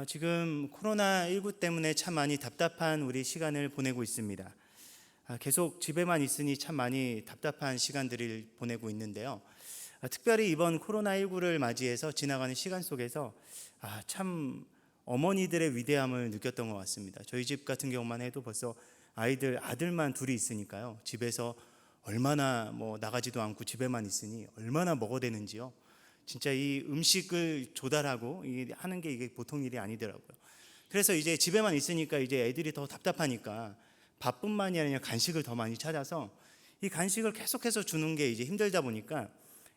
지금 코로나19 때문에 참 많이 답답한 우리 시간을 보내고 있습니다. 계속 집에만 있으니 참 많이 답답한 시간들을 보내고 있는데요. 특별히 이번 코로나19를 맞이해서 지나가는 시간 속에서 참 어머니들의 위대함을 느꼈던 것 같습니다. 저희 집 같은 경우만 해도 벌써 아들만 둘이 있으니까요. 집에서 얼마나 나가지도 않고 집에만 있으니 얼마나 먹어대는지요. 진짜 이 음식을 조달하고 하는 게 이게 보통 일이 아니더라고요. 그래서 이제 집에만 있으니까 이제 애들이 더 답답하니까 밥뿐만이 아니라 간식을 더 많이 찾아서 이 간식을 계속해서 주는 게 이제 힘들다 보니까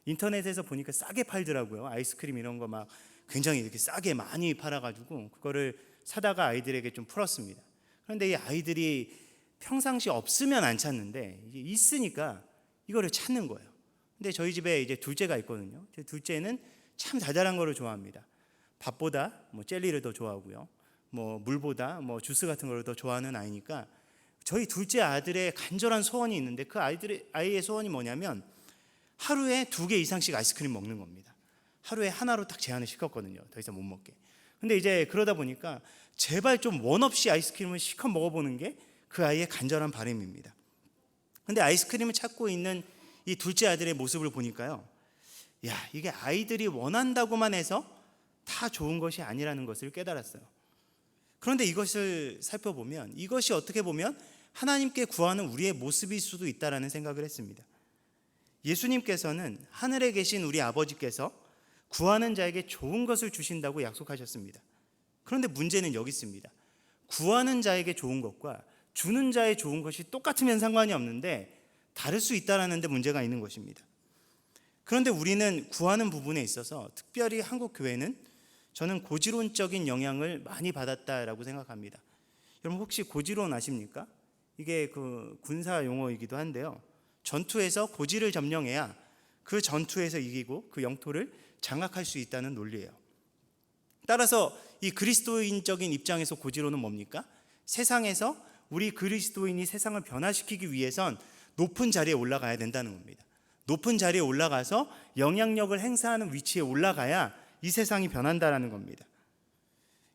인터넷에서 보니까 싸게 팔더라고요. 아이스크림 이런 거 막 굉장히 이렇게 싸게 많이 팔아가지고 그거를 사다가 아이들에게 좀 풀었습니다. 그런데 이 아이들이 평상시 없으면 안 찾는데 이제 있으니까 이거를 찾는 거예요. 근데 저희 집에 이제 둘째가 있거든요. 제 둘째는 참 달달한 거를 좋아합니다. 밥보다 젤리를 더 좋아하고요. 물보다 주스 같은 거를 더 좋아하는 아이니까 저희 둘째 아들의 간절한 소원이 있는데 그 아이의 소원이 뭐냐면 하루에 2개 이상씩 아이스크림 먹는 겁니다. 하루에 하나로 딱 제한을 시켰거든요. 더 이상 못 먹게. 근데 이제 그러다 보니까 제발 좀 원 없이 아이스크림을 실컷 먹어보는 게 그 아이의 간절한 바람입니다. 근데 아이스크림을 찾고 있는 이 둘째 아들의 모습을 보니까요, 이게 아이들이 원한다고만 해서 다 좋은 것이 아니라는 것을 깨달았어요. 그런데 이것을 살펴보면 이것이 어떻게 보면 하나님께 구하는 우리의 모습일 수도 있다라는 생각을 했습니다. 예수님께서는 하늘에 계신 우리 아버지께서 구하는 자에게 좋은 것을 주신다고 약속하셨습니다. 그런데 문제는 여기 있습니다. 구하는 자에게 좋은 것과 주는 자의 좋은 것이 똑같으면 상관이 없는데 다를 수 있다는 데 문제가 있는 것입니다. 그런데 우리는 구하는 부분에 있어서 특별히 한국 교회는 저는 고지론적인 영향을 많이 받았다라고 생각합니다. 여러분 혹시 고지론 아십니까? 이게 그 군사 용어이기도 한데요. 전투에서 고지를 점령해야 그 전투에서 이기고 그 영토를 장악할 수 있다는 논리예요. 따라서 이 그리스도인적인 입장에서 고지론은 뭡니까? 세상에서 우리 그리스도인이 세상을 변화시키기 위해선 높은 자리에 올라가야 된다는 겁니다. 높은 자리에 올라가서 영향력을 행사하는 위치에 올라가야 이 세상이 변한다는 겁니다.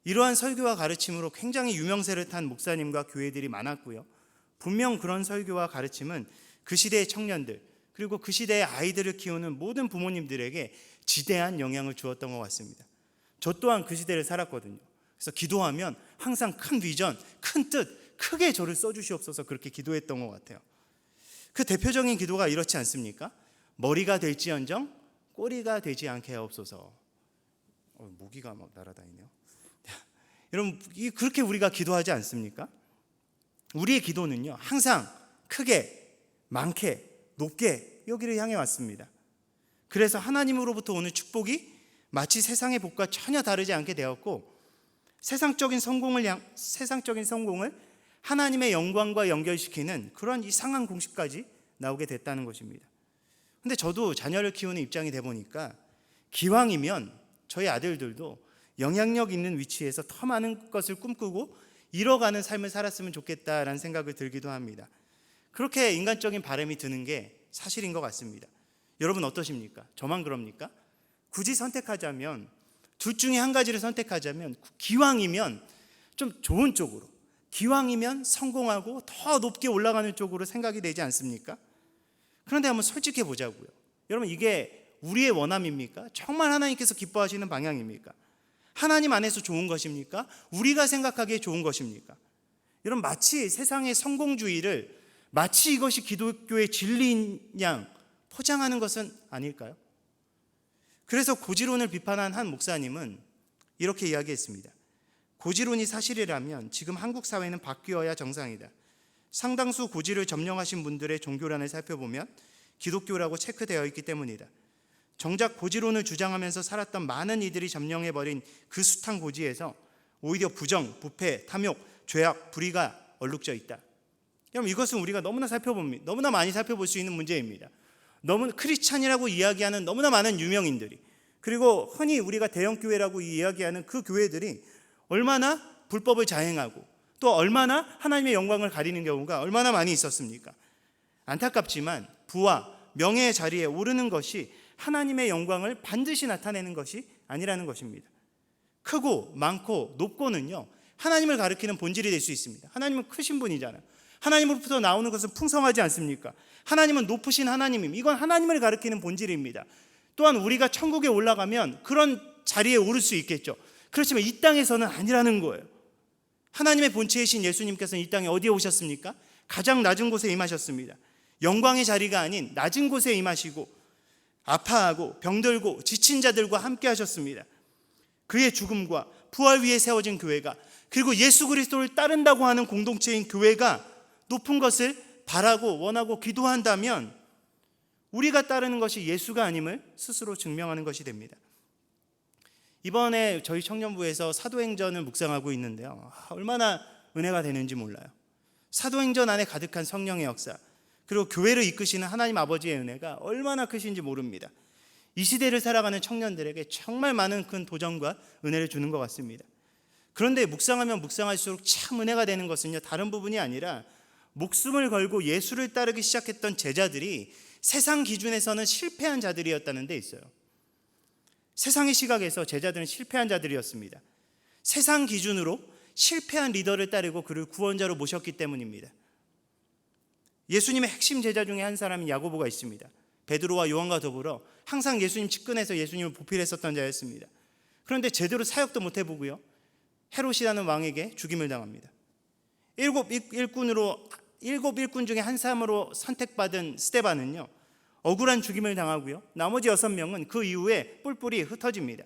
이러한 설교와 가르침으로 굉장히 유명세를 탄 목사님과 교회들이 많았고요. 분명 그런 설교와 가르침은 그 시대의 청년들 그리고 그 시대의 아이들을 키우는 모든 부모님들에게 지대한 영향을 주었던 것 같습니다. 저 또한 그 시대를 살았거든요. 그래서 기도하면 항상 큰 비전, 큰 뜻, 크게 저를 써주시옵소서 그렇게 기도했던 것 같아요. 그 대표적인 기도가 이렇지 않습니까? 머리가 될지언정 꼬리가 되지 않게 하옵소서. 모기가 막 날아다니네요. 여러분 그렇게 우리가 기도하지 않습니까? 우리의 기도는요 항상 크게, 많게, 높게 여기를 향해 왔습니다. 그래서 하나님으로부터 오는 축복이 마치 세상의 복과 전혀 다르지 않게 되었고 세상적인 성공을 하나님의 영광과 연결시키는 그런 이상한 공식까지 나오게 됐다는 것입니다. 근데 저도 자녀를 키우는 입장이 돼 보니까 기왕이면 저희 아들들도 영향력 있는 위치에서 더 많은 것을 꿈꾸고 이뤄가는 삶을 살았으면 좋겠다라는 생각을 들기도 합니다. 그렇게 인간적인 바람이 드는 게 사실인 것 같습니다. 여러분 어떠십니까? 저만 그럽니까? 굳이 선택하자면 둘 중에 한 가지를 선택하자면 기왕이면 좀 좋은 쪽으로, 기왕이면 성공하고 더 높게 올라가는 쪽으로 생각이 되지 않습니까? 그런데 한번 솔직해 보자고요. 여러분 이게 우리의 원함입니까? 정말 하나님께서 기뻐하시는 방향입니까? 하나님 안에서 좋은 것입니까? 우리가 생각하기에 좋은 것입니까? 여러분 마치 세상의 성공주의를 마치 이것이 기독교의 진리인 양 포장하는 것은 아닐까요? 그래서 고지론을 비판한 한 목사님은 이렇게 이야기했습니다. 고지론이 사실이라면 지금 한국 사회는 바뀌어야 정상이다. 상당수 고지를 점령하신 분들의 종교란을 살펴보면 기독교라고 체크되어 있기 때문이다. 정작 고지론을 주장하면서 살았던 많은 이들이 점령해버린 그 숱한 고지에서 오히려 부정, 부패, 탐욕, 죄악, 불의가 얼룩져 있다. 여러분 이것은 우리가 너무나 많이 살펴볼 수 있는 문제입니다. 너무 크리스찬이라고 이야기하는 너무나 많은 유명인들이 그리고 흔히 우리가 대형교회라고 이야기하는 그 교회들이 얼마나 불법을 자행하고 또 얼마나 하나님의 영광을 가리는 경우가 얼마나 많이 있었습니까? 안타깝지만 부와 명예의 자리에 오르는 것이 하나님의 영광을 반드시 나타내는 것이 아니라는 것입니다. 크고 많고 높고는요, 하나님을 가리키는 본질이 될 수 있습니다. 하나님은 크신 분이잖아요. 하나님으로부터 나오는 것은 풍성하지 않습니까? 하나님은 높으신 하나님입니다. 이건 하나님을 가리키는 본질입니다. 또한 우리가 천국에 올라가면 그런 자리에 오를 수 있겠죠. 그렇지만 이 땅에서는 아니라는 거예요. 하나님의 본체이신 예수님께서는 이 땅에 어디에 오셨습니까? 가장 낮은 곳에 임하셨습니다. 영광의 자리가 아닌 낮은 곳에 임하시고 아파하고 병들고 지친 자들과 함께 하셨습니다. 그의 죽음과 부활 위에 세워진 교회가, 그리고 예수 그리스도를 따른다고 하는 공동체인 교회가 높은 것을 바라고 원하고 기도한다면 우리가 따르는 것이 예수가 아님을 스스로 증명하는 것이 됩니다. 이번에 저희 청년부에서 사도행전을 묵상하고 있는데요, 얼마나 은혜가 되는지 몰라요. 사도행전 안에 가득한 성령의 역사, 그리고 교회를 이끄시는 하나님 아버지의 은혜가 얼마나 크신지 모릅니다. 이 시대를 살아가는 청년들에게 정말 많은 큰 도전과 은혜를 주는 것 같습니다. 그런데 묵상하면 묵상할수록 참 은혜가 되는 것은요, 다른 부분이 아니라 목숨을 걸고 예수를 따르기 시작했던 제자들이 세상 기준에서는 실패한 자들이었다는 데 있어요. 세상의 시각에서 제자들은 실패한 자들이었습니다. 세상 기준으로 실패한 리더를 따르고 그를 구원자로 모셨기 때문입니다. 예수님의 핵심 제자 중에 한 사람인 야고보가 있습니다. 베드로와 요한과 더불어 항상 예수님 측근에서 예수님을 보필했었던 자였습니다. 그런데 제대로 사역도 못 해보고요, 헤롯이라는 왕에게 죽임을 당합니다. 일곱 일꾼 중에 한 사람으로 선택받은 스데반은요, 억울한 죽임을 당하고요, 나머지 6명은 그 이후에 뿔뿔이 흩어집니다.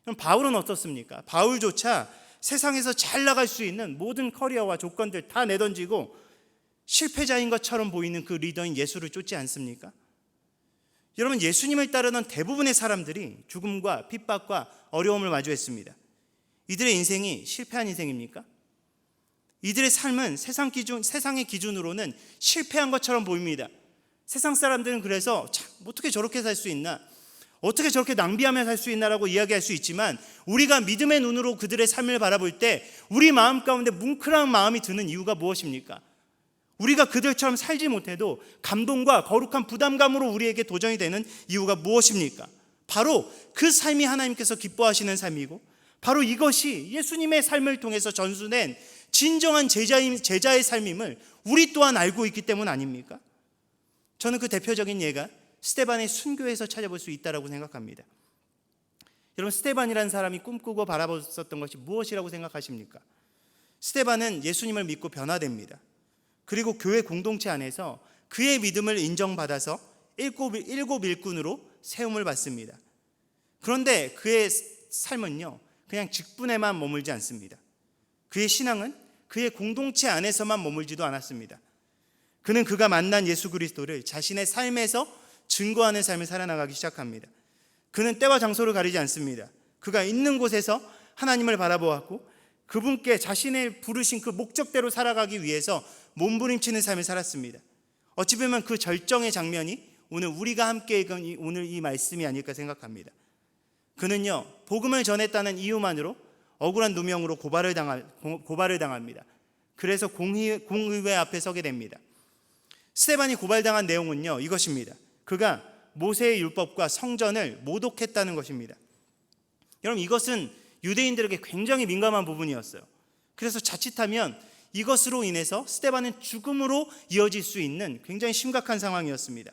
그럼 바울은 어떻습니까? 바울조차 세상에서 잘 나갈 수 있는 모든 커리어와 조건들 다 내던지고 실패자인 것처럼 보이는 그 리더인 예수를 쫓지 않습니까? 여러분, 예수님을 따르던 대부분의 사람들이 죽음과 핍박과 어려움을 마주했습니다. 이들의 인생이 실패한 인생입니까? 이들의 삶은 세상의 기준으로는 실패한 것처럼 보입니다. 세상 사람들은 그래서 참 어떻게 저렇게 살 수 있나, 어떻게 저렇게 낭비하며 살 수 있나라고 이야기할 수 있지만, 우리가 믿음의 눈으로 그들의 삶을 바라볼 때 우리 마음 가운데 뭉클한 마음이 드는 이유가 무엇입니까? 우리가 그들처럼 살지 못해도 감동과 거룩한 부담감으로 우리에게 도전이 되는 이유가 무엇입니까? 바로 그 삶이 하나님께서 기뻐하시는 삶이고, 바로 이것이 예수님의 삶을 통해서 전수된 진정한 제자의 삶임을 우리 또한 알고 있기 때문 아닙니까? 저는 그 대표적인 예가 스데반의 순교에서 찾아볼 수 있다고 생각합니다. 여러분, 스데반이라는 사람이 꿈꾸고 바라봤었던 것이 무엇이라고 생각하십니까? 스데반은 예수님을 믿고 변화됩니다. 그리고 교회 공동체 안에서 그의 믿음을 인정받아서 일곱 일꾼으로 세움을 받습니다. 그런데 그의 삶은요, 그냥 직분에만 머물지 않습니다. 그의 신앙은 그의 공동체 안에서만 머물지도 않았습니다. 그는 그가 만난 예수 그리스도를 자신의 삶에서 증거하는 삶을 살아나가기 시작합니다. 그는 때와 장소를 가리지 않습니다. 그가 있는 곳에서 하나님을 바라보았고, 그분께 자신의 부르신 그 목적대로 살아가기 위해서 몸부림치는 삶을 살았습니다. 어찌 보면 그 절정의 장면이 오늘 우리가 함께 읽은 오늘 이 말씀이 아닐까 생각합니다. 그는요, 복음을 전했다는 이유만으로 억울한 누명으로 고발을 당합니다. 그래서 공의회 앞에 서게 됩니다. 스데반이 고발당한 내용은요, 이것입니다. 그가 모세의 율법과 성전을 모독했다는 것입니다. 여러분, 이것은 유대인들에게 굉장히 민감한 부분이었어요. 그래서 자칫하면 이것으로 인해서 스데반은 죽음으로 이어질 수 있는 굉장히 심각한 상황이었습니다.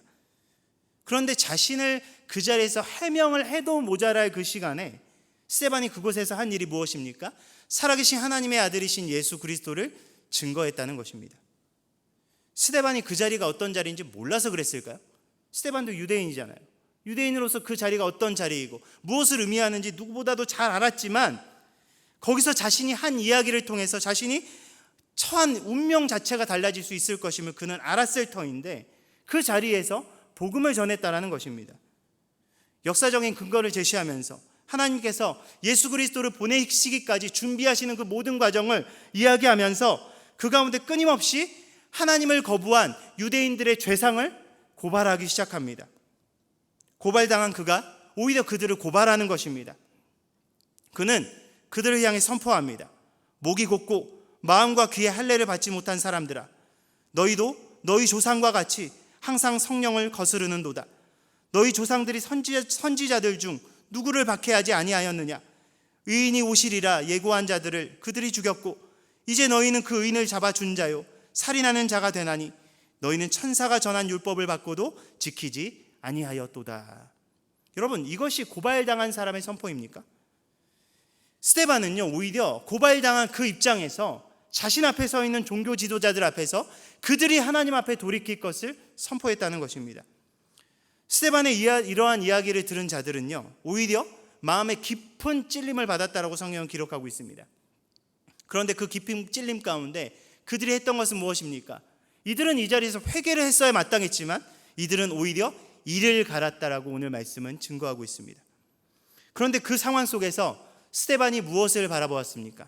그런데 자신을 그 자리에서 해명을 해도 모자랄 그 시간에 스데반이 그곳에서 한 일이 무엇입니까? 살아계신 하나님의 아들이신 예수 그리스도를 증거했다는 것입니다. 스데반이 그 자리가 어떤 자리인지 몰라서 그랬을까요? 스데반도 유대인이잖아요. 유대인으로서 그 자리가 어떤 자리이고 무엇을 의미하는지 누구보다도 잘 알았지만, 거기서 자신이 한 이야기를 통해서 자신이 처한 운명 자체가 달라질 수 있을 것임을 그는 알았을 터인데, 그 자리에서 복음을 전했다라는 것입니다. 역사적인 근거를 제시하면서 하나님께서 예수 그리스도를 보내시기까지 준비하시는 그 모든 과정을 이야기하면서 그 가운데 끊임없이 하나님을 거부한 유대인들의 죄상을 고발하기 시작합니다. 고발당한 그가 오히려 그들을 고발하는 것입니다. 그는 그들을 향해 선포합니다. 목이 곧고 마음과 귀의 할례를 받지 못한 사람들아, 너희도 너희 조상과 같이 항상 성령을 거스르는도다. 너희 조상들이 선지자들 중 누구를 박해하지 아니하였느냐? 의인이 오시리라 예고한 자들을 그들이 죽였고 이제 너희는 그 의인을 잡아준 자요 살인하는 자가 되나니 너희는 천사가 전한 율법을 받고도 지키지 아니하였도다. 여러분, 이것이 고발당한 사람의 선포입니까? 스데반은요, 오히려 고발당한 그 입장에서 자신 앞에 서 있는 종교 지도자들 앞에서 그들이 하나님 앞에 돌이킬 것을 선포했다는 것입니다. 스데반의 이러한 이야기를 들은 자들은요, 오히려 마음에 깊은 찔림을 받았다라고 성경은 기록하고 있습니다. 그런데 그 깊은 찔림 가운데 그들이 했던 것은 무엇입니까? 이들은 이 자리에서 회개를 했어야 마땅했지만 이들은 오히려 이를 갈았다라고 오늘 말씀은 증거하고 있습니다. 그런데 그 상황 속에서 스데반이 무엇을 바라보았습니까?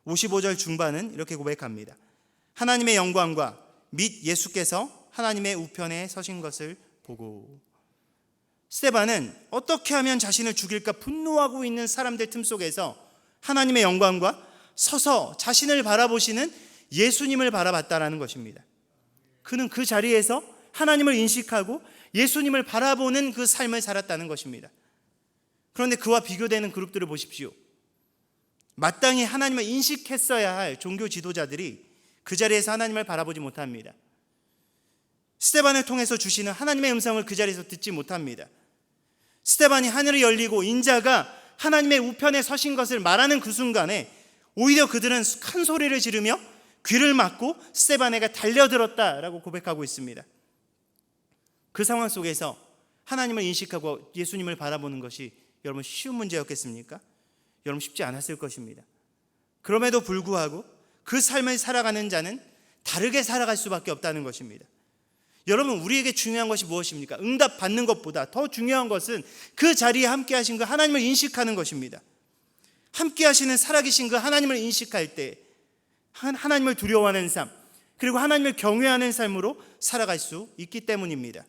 55절 중반은 이렇게 고백합니다. 하나님의 영광과 및 예수께서 하나님의 우편에 서신 것을 보고. 스데반은 어떻게 하면 자신을 죽일까 분노하고 있는 사람들 틈 속에서 하나님의 영광과 서서 자신을 바라보시는 예수님을 바라봤다라는 것입니다. 그는 그 자리에서 하나님을 인식하고 예수님을 바라보는 그 삶을 살았다는 것입니다. 그런데 그와 비교되는 그룹들을 보십시오. 마땅히 하나님을 인식했어야 할 종교 지도자들이 그 자리에서 하나님을 바라보지 못합니다. 스데반을 통해서 주시는 하나님의 음성을 그 자리에서 듣지 못합니다. 스데반이 하늘이 열리고 인자가 하나님의 우편에 서신 것을 말하는 그 순간에 오히려 그들은 큰 소리를 지르며 귀를 막고 스데반에게 달려들었다라고 고백하고 있습니다. 그 상황 속에서 하나님을 인식하고 예수님을 바라보는 것이 여러분 쉬운 문제였겠습니까? 여러분 쉽지 않았을 것입니다. 그럼에도 불구하고 그 삶을 살아가는 자는 다르게 살아갈 수밖에 없다는 것입니다. 여러분, 우리에게 중요한 것이 무엇입니까? 응답 받는 것보다 더 중요한 것은 그 자리에 함께 하신 그 하나님을 인식하는 것입니다. 함께 하시는 살아계신 그 하나님을 인식할 때 하나님을 두려워하는 삶, 그리고 하나님을 경외하는 삶으로 살아갈 수 있기 때문입니다.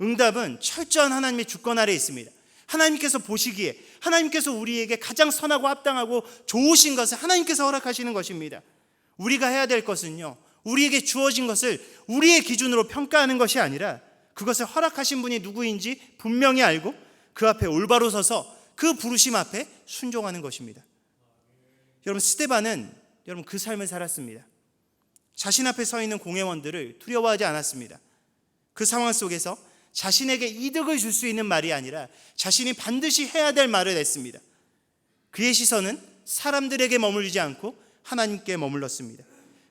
응답은 철저한 하나님의 주권 아래에 있습니다. 하나님께서 보시기에 하나님께서 우리에게 가장 선하고 합당하고 좋으신 것을 하나님께서 허락하시는 것입니다. 우리가 해야 될 것은요, 우리에게 주어진 것을 우리의 기준으로 평가하는 것이 아니라 그것을 허락하신 분이 누구인지 분명히 알고 그 앞에 올바로 서서 그 부르심 앞에 순종하는 것입니다. 여러분, 스데반은 여러분 그 삶을 살았습니다. 자신 앞에 서 있는 공회원들을 두려워하지 않았습니다. 그 상황 속에서 자신에게 이득을 줄 수 있는 말이 아니라 자신이 반드시 해야 될 말을 했습니다. 그의 시선은 사람들에게 머물지 않고 하나님께 머물렀습니다.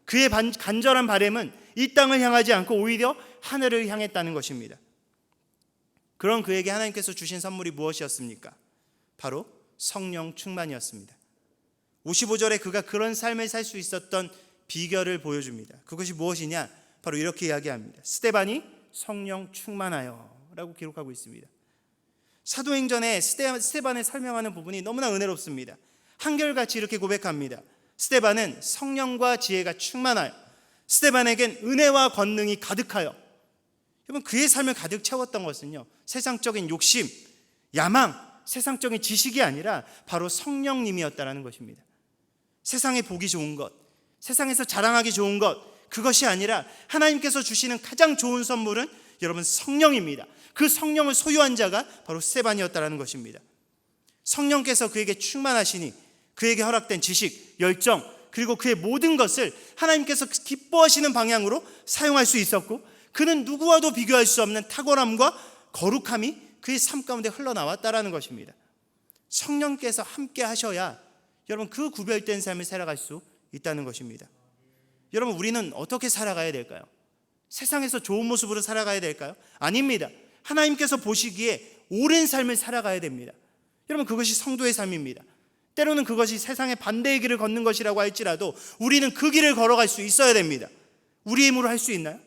그의 간절한 바람은 이 땅을 향하지 않고 오히려 하늘을 향했다는 것입니다. 그런 그에게 하나님께서 주신 선물이 무엇이었습니까? 바로 성령 충만이었습니다. 55절에 그가 그런 삶을 살 수 있었던 비결을 보여줍니다. 그것이 무엇이냐? 바로 이렇게 이야기합니다. 스데반이 성령 충만하여 라고 기록하고 있습니다. 사도행전에 스데반을 설명하는 부분이 너무나 은혜롭습니다. 한결같이 이렇게 고백합니다. 스데반은 성령과 지혜가 충만하여 스데반에겐 은혜와 권능이 가득하여. 여러분, 그의 삶을 가득 채웠던 것은요, 세상적인 욕심, 야망, 세상적인 지식이 아니라 바로 성령님이었다라는 것입니다. 세상에 보기 좋은 것, 세상에서 자랑하기 좋은 것, 그것이 아니라 하나님께서 주시는 가장 좋은 선물은 여러분 성령입니다. 그 성령을 소유한 자가 바로 스데반이었다라는 것입니다. 성령께서 그에게 충만하시니 그에게 허락된 지식, 열정, 그리고 그의 모든 것을 하나님께서 기뻐하시는 방향으로 사용할 수 있었고, 그는 누구와도 비교할 수 없는 탁월함과 거룩함이 그의 삶 가운데 흘러나왔다라는 것입니다. 성령께서 함께 하셔야 여러분 그 구별된 삶을 살아갈 수 있다는 것입니다. 여러분, 우리는 어떻게 살아가야 될까요? 세상에서 좋은 모습으로 살아가야 될까요? 아닙니다. 하나님께서 보시기에 옳은 삶을 살아가야 됩니다. 여러분, 그것이 성도의 삶입니다. 때로는 그것이 세상의 반대의 길을 걷는 것이라고 할지라도 우리는 그 길을 걸어갈 수 있어야 됩니다. 우리의 힘으로 할 수 있나요?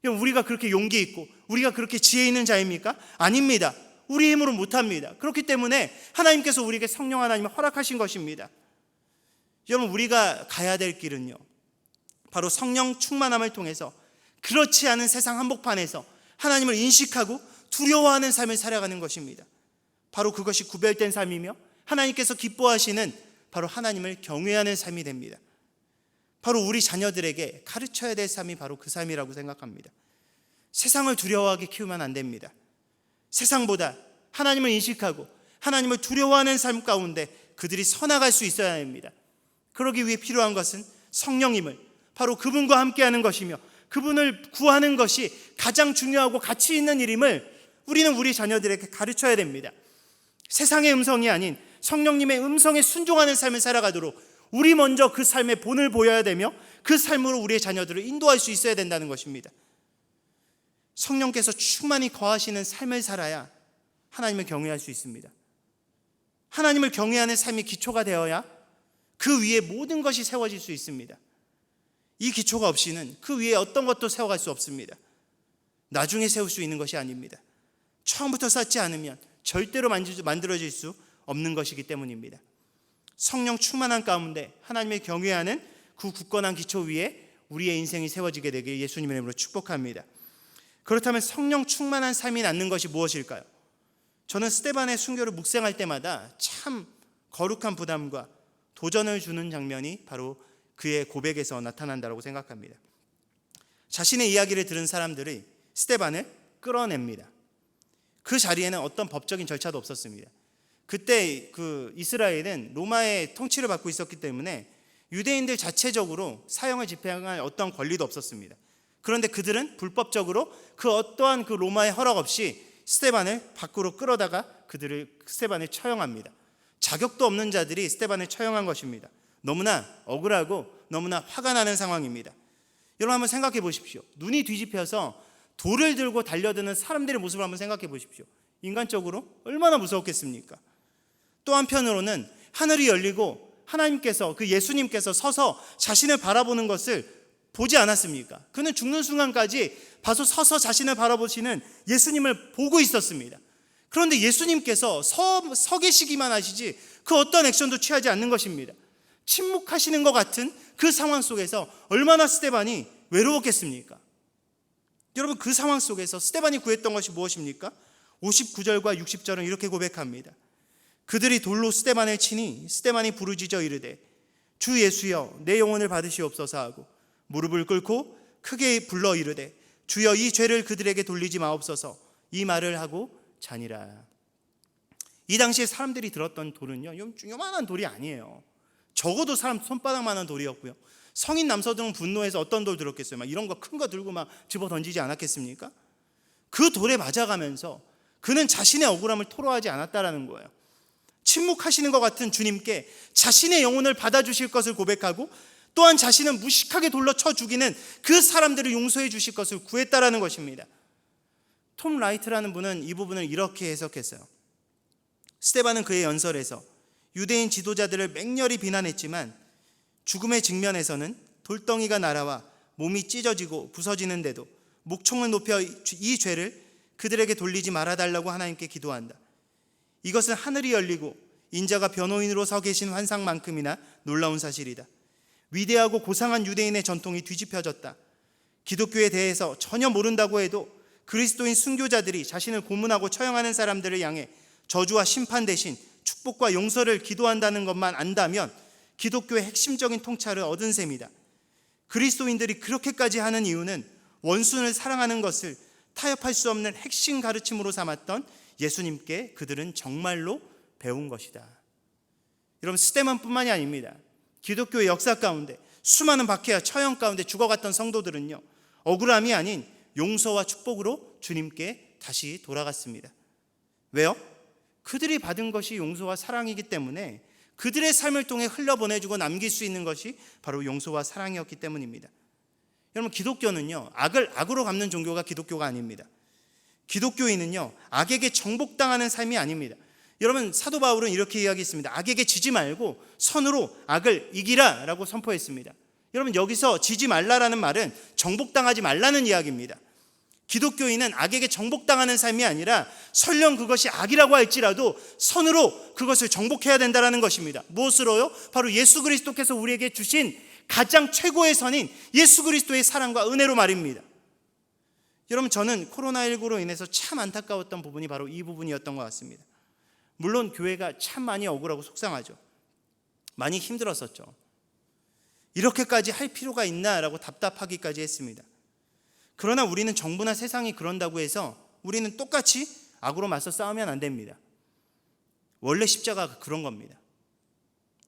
여러분, 우리가 그렇게 용기 있고 우리가 그렇게 지혜 있는 자입니까? 아닙니다. 우리의 힘으로 못합니다. 그렇기 때문에 하나님께서 우리에게 성령 하나님을 허락하신 것입니다. 여러분, 우리가 가야 될 길은요, 바로 성령 충만함을 통해서 그렇지 않은 세상 한복판에서 하나님을 인식하고 두려워하는 삶을 살아가는 것입니다. 바로 그것이 구별된 삶이며 하나님께서 기뻐하시는 바로 하나님을 경외하는 삶이 됩니다. 바로 우리 자녀들에게 가르쳐야 될 삶이 바로 그 삶이라고 생각합니다. 세상을 두려워하게 키우면 안 됩니다. 세상보다 하나님을 인식하고 하나님을 두려워하는 삶 가운데 그들이 서나갈 수 있어야 합니다. 그러기 위해 필요한 것은 성령님을 바로 그분과 함께하는 것이며 그분을 구하는 것이 가장 중요하고 가치 있는 일임을 우리는 우리 자녀들에게 가르쳐야 됩니다. 세상의 음성이 아닌 성령님의 음성에 순종하는 삶을 살아가도록 우리 먼저 그 삶의 본을 보여야 되며 그 삶으로 우리의 자녀들을 인도할 수 있어야 된다는 것입니다. 성령께서 충만히 거하시는 삶을 살아야 하나님을 경외할 수 있습니다. 하나님을 경외하는 삶이 기초가 되어야 그 위에 모든 것이 세워질 수 있습니다. 이 기초가 없이는 그 위에 어떤 것도 세워갈 수 없습니다. 나중에 세울 수 있는 것이 아닙니다. 처음부터 쌓지 않으면 절대로 만들어질 수 없는 것이기 때문입니다. 성령 충만한 가운데 하나님을 경외하는 그 굳건한 기초 위에 우리의 인생이 세워지게 되길 예수님의 이름으로 축복합니다. 그렇다면 성령 충만한 삶이 낳는 것이 무엇일까요? 저는 스데반의 순교를 묵상할 때마다 참 거룩한 부담과 도전을 주는 장면이 바로 그의 고백에서 나타난다고 생각합니다. 자신의 이야기를 들은 사람들이 스데반을 끌어냅니다. 그 자리에는 어떤 법적인 절차도 없었습니다. 그때 그 이스라엘은 로마의 통치를 받고 있었기 때문에 유대인들 자체적으로 사형을 집행할 어떤 권리도 없었습니다. 그런데 그들은 불법적으로 그 어떠한 그 로마의 허락 없이 스데반을 밖으로 끌어다가 스데반을 처형합니다. 자격도 없는 자들이 스데반을 처형한 것입니다. 너무나 억울하고 너무나 화가 나는 상황입니다. 여러분 한번 생각해 보십시오. 눈이 뒤집혀서 돌을 들고 달려드는 사람들의 모습을 한번 생각해 보십시오. 인간적으로 얼마나 무서웠겠습니까? 또 한편으로는 하늘이 열리고 하나님께서 그 예수님께서 서서 자신을 바라보는 것을 보지 않았습니까? 그는 죽는 순간까지 서서 자신을 바라보시는 예수님을 보고 있었습니다. 그런데 예수님께서 서 계시기만 하시지 그 어떤 액션도 취하지 않는 것입니다. 침묵하시는 것 같은 그 상황 속에서 얼마나 스데반이 외로웠겠습니까? 여러분 그 상황 속에서 스데반이 구했던 것이 무엇입니까? 59절과 60절은 이렇게 고백합니다. 그들이 돌로 스데반을 치니 스데반이 부르짖어 이르되 주 예수여 내 영혼을 받으시옵소서 하고 무릎을 꿇고 크게 불러 이르되 주여 이 죄를 그들에게 돌리지 마옵소서 이 말을 하고 자니라. 이 당시에 사람들이 들었던 돌은요 요만한 돌이 아니에요. 적어도 사람 손바닥만한 돌이었고요. 성인 남서들은 분노해서 어떤 돌 들었겠어요? 막 이런 거 큰 거 들고 막 집어 던지지 않았겠습니까? 그 돌에 맞아가면서 그는 자신의 억울함을 토로하지 않았다라는 거예요. 침묵하시는 것 같은 주님께 자신의 영혼을 받아주실 것을 고백하고 또한 자신은 무식하게 돌로 쳐 죽이는 그 사람들을 용서해 주실 것을 구했다라는 것입니다. 톰 라이트라는 분은 이 부분을 이렇게 해석했어요. 스데반은 그의 연설에서 유대인 지도자들을 맹렬히 비난했지만 죽음의 직면에서는 돌덩이가 날아와 몸이 찢어지고 부서지는데도 목청을 높여 이 죄를 그들에게 돌리지 말아달라고 하나님께 기도한다. 이것은 하늘이 열리고 인자가 변호인으로 서 계신 환상만큼이나 놀라운 사실이다. 위대하고 고상한 유대인의 전통이 뒤집혀졌다. 기독교에 대해서 전혀 모른다고 해도 그리스도인 순교자들이 자신을 고문하고 처형하는 사람들을 향해 저주와 심판 대신 축복과 용서를 기도한다는 것만 안다면 기독교의 핵심적인 통찰을 얻은 셈이다. 그리스도인들이 그렇게까지 하는 이유는 원수를 사랑하는 것을 타협할 수 없는 핵심 가르침으로 삼았던 예수님께 그들은 정말로 배운 것이다. 여러분 스데반뿐만이 아닙니다. 기독교의 역사 가운데 수많은 박해와 처형 가운데 죽어갔던 성도들은요 억울함이 아닌 용서와 축복으로 주님께 다시 돌아갔습니다. 왜요? 그들이 받은 것이 용서와 사랑이기 때문에 그들의 삶을 통해 흘려보내주고 남길 수 있는 것이 바로 용서와 사랑이었기 때문입니다. 여러분 기독교는요 악을 악으로 갚는 종교가 기독교가 아닙니다. 기독교인은요 악에게 정복당하는 삶이 아닙니다. 여러분 사도 바울은 이렇게 이야기했습니다. 악에게 지지 말고 선으로 악을 이기라 라고 선포했습니다. 여러분 여기서 지지 말라라는 말은 정복당하지 말라는 이야기입니다. 기독교인은 악에게 정복당하는 삶이 아니라 설령 그것이 악이라고 할지라도 선으로 그것을 정복해야 된다는 것입니다. 무엇으로요? 바로 예수 그리스도께서 우리에게 주신 가장 최고의 선인 예수 그리스도의 사랑과 은혜로 말입니다. 여러분 저는 코로나19로 인해서 참 안타까웠던 부분이 바로 이 부분이었던 것 같습니다. 물론 교회가 참 많이 억울하고 속상하죠. 많이 힘들었었죠. 이렇게까지 할 필요가 있나라고 답답하기까지 했습니다. 그러나 우리는 정부나 세상이 그런다고 해서 우리는 똑같이 악으로 맞서 싸우면 안 됩니다. 원래 십자가가 그런 겁니다.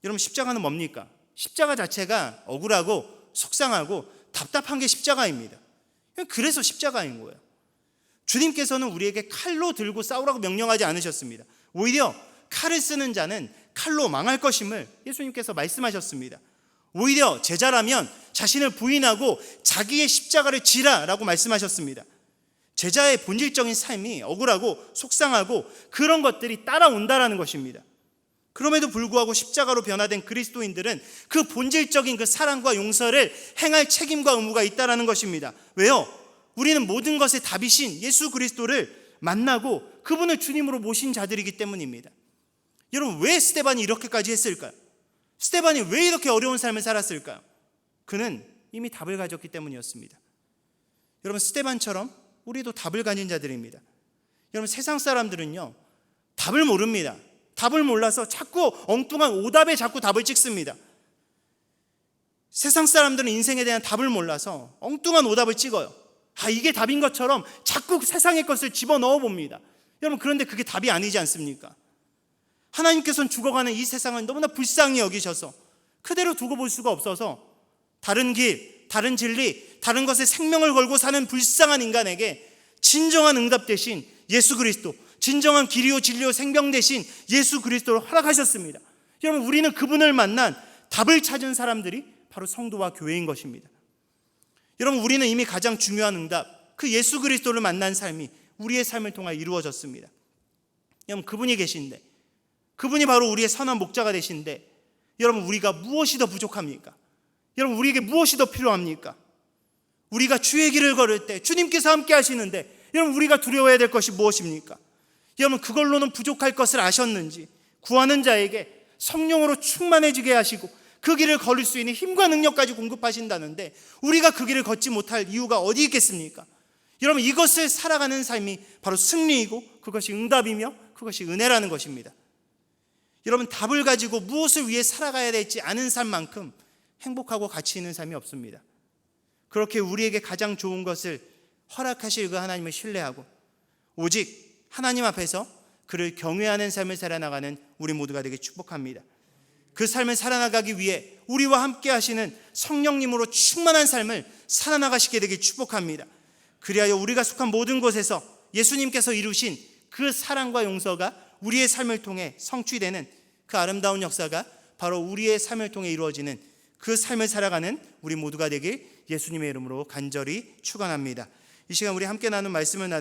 여러분, 십자가는 뭡니까? 십자가 자체가 억울하고 속상하고 답답한 게 십자가입니다. 그래서 십자가인 거예요. 주님께서는 우리에게 칼로 들고 싸우라고 명령하지 않으셨습니다. 오히려 칼을 쓰는 자는 칼로 망할 것임을 예수님께서 말씀하셨습니다. 오히려 제자라면 자신을 부인하고 자기의 십자가를 지라라고 말씀하셨습니다. 제자의 본질적인 삶이 억울하고 속상하고 그런 것들이 따라온다라는 것입니다. 그럼에도 불구하고 십자가로 변화된 그리스도인들은 그 본질적인 그 사랑과 용서를 행할 책임과 의무가 있다라는 것입니다. 왜요? 우리는 모든 것의 답이신 예수 그리스도를 만나고 그분을 주님으로 모신 자들이기 때문입니다. 여러분, 왜 스데반이 이렇게까지 했을까요? 스데반이 왜 이렇게 어려운 삶을 살았을까요? 그는 이미 답을 가졌기 때문이었습니다. 여러분, 스데반처럼 우리도 답을 가진 자들입니다. 여러분, 세상 사람들은요, 답을 모릅니다. 답을 몰라서 자꾸 엉뚱한 오답에 자꾸 답을 찍습니다. 세상 사람들은 인생에 대한 답을 몰라서 엉뚱한 오답을 찍어요. 이게 답인 것처럼 자꾸 세상의 것을 집어넣어 봅니다. 여러분, 그런데 그게 답이 아니지 않습니까? 하나님께서는 죽어가는 이 세상을 너무나 불쌍히 여기셔서 그대로 두고 볼 수가 없어서 다른 길, 다른 진리, 다른 것에 생명을 걸고 사는 불쌍한 인간에게 진정한 응답 대신 예수 그리스도, 진정한 길이요 진리요 생명 대신 예수 그리스도를 허락하셨습니다. 여러분, 우리는 그분을 만난 답을 찾은 사람들이 바로 성도와 교회인 것입니다. 여러분, 우리는 이미 가장 중요한 응답, 그 예수 그리스도를 만난 삶이 우리의 삶을 통해 이루어졌습니다. 여러분, 그분이 계신데, 그분이 바로 우리의 선한 목자가 되신데, 여러분, 우리가 무엇이 더 부족합니까? 여러분, 우리에게 무엇이 더 필요합니까? 우리가 주의 길을 걸을 때 주님께서 함께 하시는데, 여러분, 우리가 두려워해야 될 것이 무엇입니까? 여러분, 그걸로는 부족할 것을 아셨는지 구하는 자에게 성령으로 충만해지게 하시고 그 길을 걸을 수 있는 힘과 능력까지 공급하신다는데 우리가 그 길을 걷지 못할 이유가 어디 있겠습니까? 여러분, 이것을 살아가는 삶이 바로 승리이고 그것이 응답이며 그것이 은혜라는 것입니다. 여러분, 답을 가지고 무엇을 위해 살아가야 될지 아는 삶만큼 행복하고 가치 있는 삶이 없습니다. 그렇게 우리에게 가장 좋은 것을 허락하실 그 하나님을 신뢰하고 오직 하나님 앞에서 그를 경외하는 삶을 살아나가는 우리 모두가 되게 축복합니다. 그 삶을 살아나가기 위해 우리와 함께 하시는 성령님으로 충만한 삶을 살아나가시게 되길 축복합니다. 그리하여 우리가 속한 모든 곳에서 예수님께서 이루신 그 사랑과 용서가 우리의 삶을 통해 성취되는 그 아름다운 역사가 바로 우리의 삶을 통해 이루어지는 그 삶을 살아가는 우리 모두가 되길 예수님의 이름으로 간절히 축원합니다. 이 시간 우리 함께 나눈 말씀을